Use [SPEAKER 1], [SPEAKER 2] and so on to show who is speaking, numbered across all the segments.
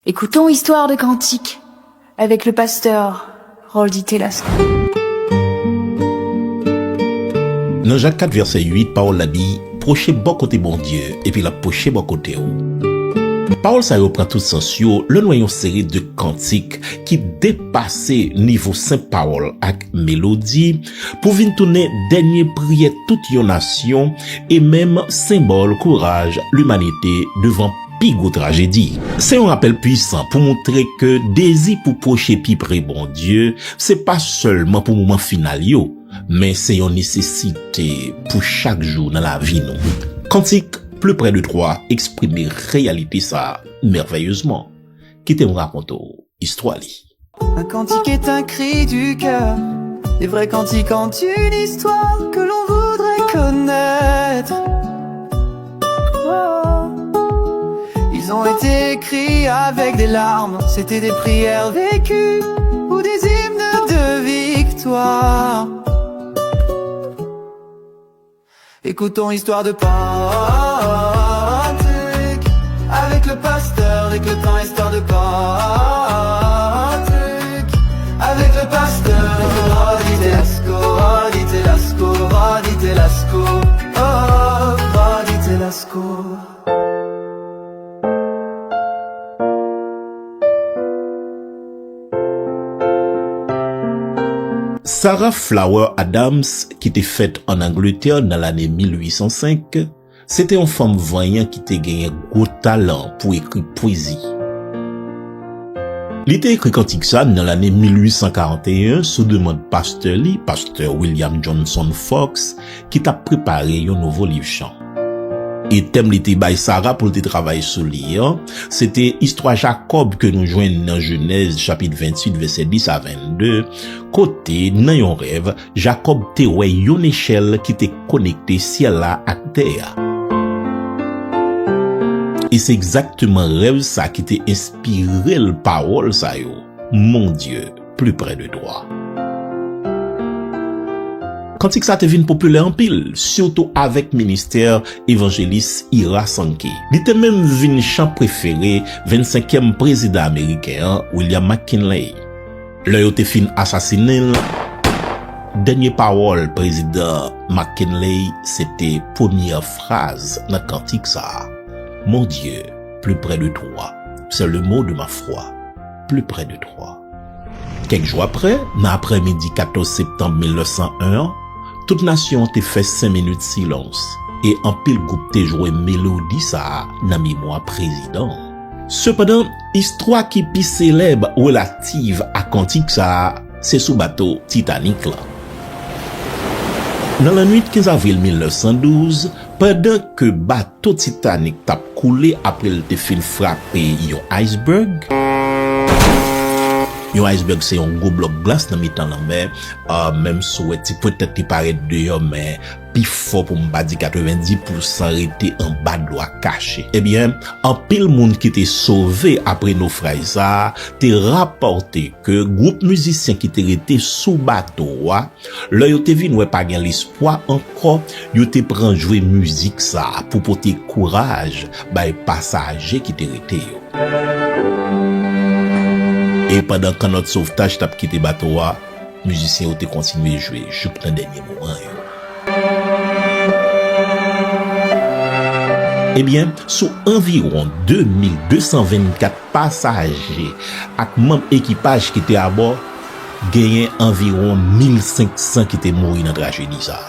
[SPEAKER 1] Écoutons Histoire de Cantique avec le pasteur Roldy Telasco.
[SPEAKER 2] Dans Jacques 4, verset 8, Paul a dit « Prochez bon côté bon Dieu, et puis la prochez bon côté ou. » Parole ça reprend tout sens yo, le noyon série de cantiques qui dépassait niveau saint parole avec mélodie pour venir tourner dernier prière toute yon nation et même symbole courage l'humanité devant pigo tragédie. C'est un rappel puissant pour montrer que désir pour procher pi près bon Dieu, c'est pas seulement pour moment final yo, mais c'est une nécessité pour chaque jour dans la vie nous. Cantique plus près de toi, exprimer réalité ça merveilleusement. Qui te raconte histoire li.
[SPEAKER 3] Un cantique est un cri du cœur. Les vrais cantiques ont une histoire que l'on voudrait connaître. Oh. Ils ont été écrits avec des larmes. C'était des prières vécues ou des hymnes de victoire. Écoutons Histoire de Patrick avec le pasteur, écoutons Histoire de Patrick avec le pasteur Roldy Telasco, Roldy Telasco, oh, Roldy Telasco.
[SPEAKER 2] Sarah Flower Adams, qui était faite en Angleterre dans l'année 1805, c'était une femme voyante qui était gagné gros talent pour écrire poésie. Il était écrit cantique ça dans l'année 1841 sous demande pasteur William Johnson Fox, qui t'a préparé un nouveau livre chant. Et thème l'été by Sarah pour le travail sur lire, c'était Histoire Jacob que nous joignons dans Genèse chapitre 28 verset 10 à 22. Côté dans yon rêve, Jacob te wè yon échelle qui te connecté ciel là à terre. Et c'est exactement rêve ça qui t'a inspiré le parole ça yo. Mon Dieu, plus près de toi. Cantique ça te vin populaire en pile, surtout avec ministère évangéliste Ira Sankey. Il était même vin chant préféré 25e président américain William McKinley. Le yo te fin assassiné. Dernière parole président McKinley, c'était première phrase dans cantique ça. Mon Dieu, plus près de toi. C'est le mot de ma foi. Plus près de toi. Quelques jours après, dans l'après-midi 14 septembre 1901, toute nation te fait 5 minutes de silence et en pile groupe te joué mélodie ça dans mémoire président. Cependant, histoire qui plus célèbre relative à cantique ça, c'est sous bateau Titanic là. Dans la nuit de 15 avril 1912, pendant que bateau Titanic t'a coulé après le te fin frappé un iceberg. Un iceberg c'est un gros bloc glace dans mitan la mer, même souhaité peut-être qu'il paraît dehors mais plus fort pour m'ba di 90% était en bas de l'eau caché. Eh bien, en pile monde qui était sauvé après naufrage ça, t'es rapporté que groupe musicien qui était resté sous bateau, là yo te vinn ouais pas gen l'espoir encore, yo te prend jouer musique ça pour porter courage bay passager qui était resté yo. Et pendant que notre sauvetage t'a quitté bateau, musiciens ont continué à jouer jusqu'au dernier moment. Eh bien, sous environ 2224 passagers avec même équipage qui était à bord, gagné environ 1500 qui étaient morts dans la tragédie ça.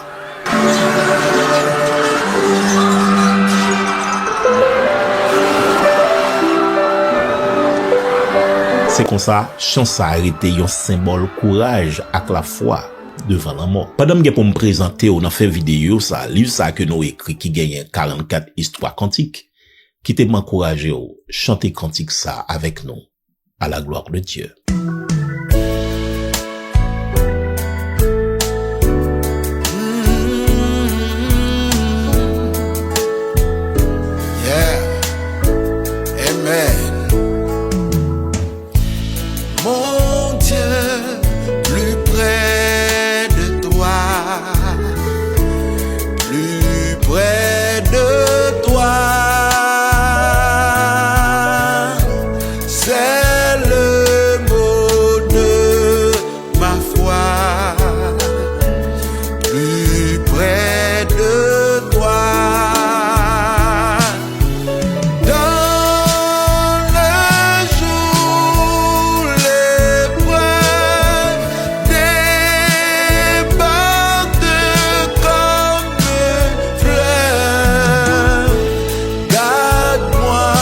[SPEAKER 2] C'est comme ça, chance a arrêté un symbole courage avec la foi devant la mort. Pendant que pour me présenter, on a fait vidéo ça, livre ça que nous écrit qui gagne 44 histoires cantiques, qui te m'encourager à chanter cantique ça avec nous, à la gloire de Dieu.
[SPEAKER 4] Près de toi, c'est le mot de ma foi. Plus près de toi. Dans le jour, l'épreuve déborde comme une fleur. Garde-moi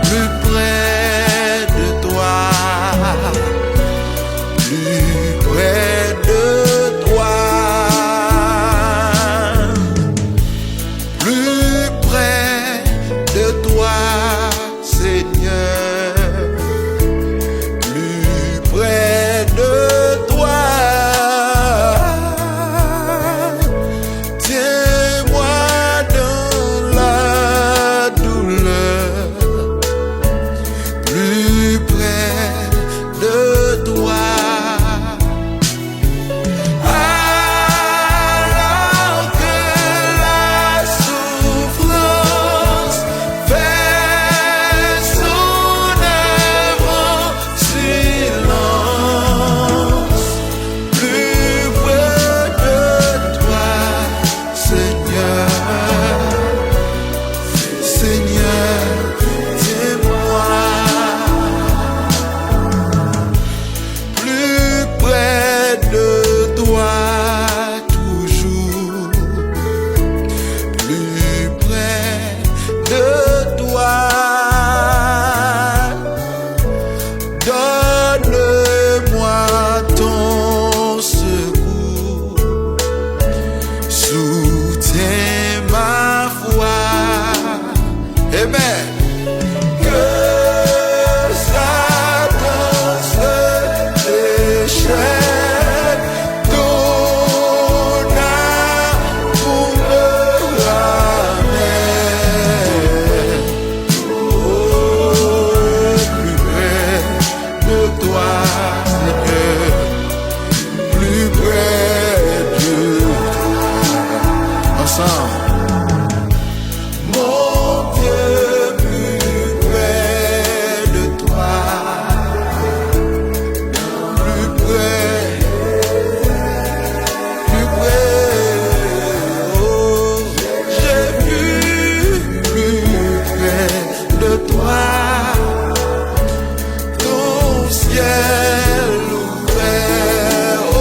[SPEAKER 4] plus près de toi. Plus près de toi. Plus près de toi, Seigneur. Plus près de toi. Tiens-moi dans la douleur. Plus près de toi. Alors que la souffrance fait son œuvre en silence, plus près de toi, Seigneur. Seigneur, tiens-moi. Plus près de toi, toujours. Plus près de toi. Donne-moi ton secours. Soutiens ma foi. Amen. Que Satan se déchaîne, ton amour me ramène. Oh, plus près de toi, Seigneur. Plus près de toi. Ensemble. Mon Dieu, plus près de toi. Plus près. Plus près. Oh, j'ai vu plus près de toi. Ton ciel ouvert. Oh,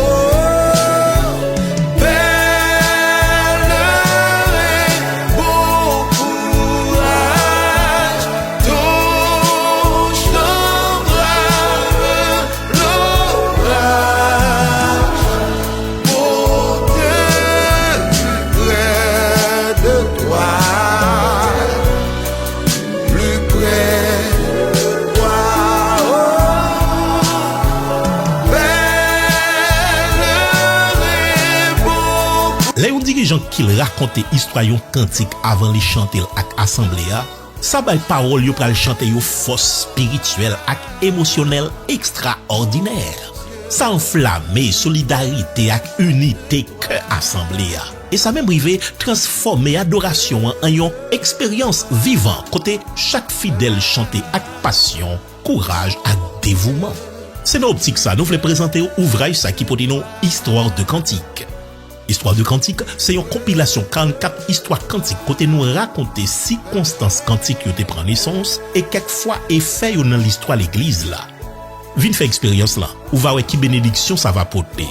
[SPEAKER 4] belle et bon courage. Ton chant brave l'orage. Mon Dieu, plus près de toi. Plus près de toi. Oh, belle et bon.
[SPEAKER 2] Là, yon dirigeant qui raconte histoire yon cantique avant li chanter ak assemblée a, ça bay parole yo pral chanter yo force spirituelle ak émotionnelle extraordinaire. Ça enflamme solidarité ak unité que assemblée a. Et ça même rivé transformer adoration en yon expérience vivante côté chaque fidèle chanter ak passion, courage ak dévouement. C'est dans optique ça nous voulons présenter ouvrage ça qui porte nom Histoire de cantique. Histoire de cantique, c'est une compilation 44 histoires cantiques côté nous raconter circonstances cantiques qui ont pris naissance et quelquefois effet dans l'histoire de l'église là. Vin faire expérience là, ou va voir qui bénédiction ça va porter.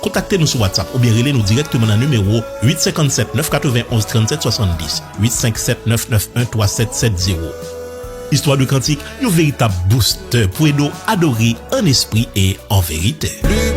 [SPEAKER 2] Contactez-nous sur WhatsApp ou bien relez-nous directement dans le numéro 857 991 37 70 857 991 3770. Histoire de cantique, un véritable booster pour nous adorer en esprit et en vérité.
[SPEAKER 4] Plus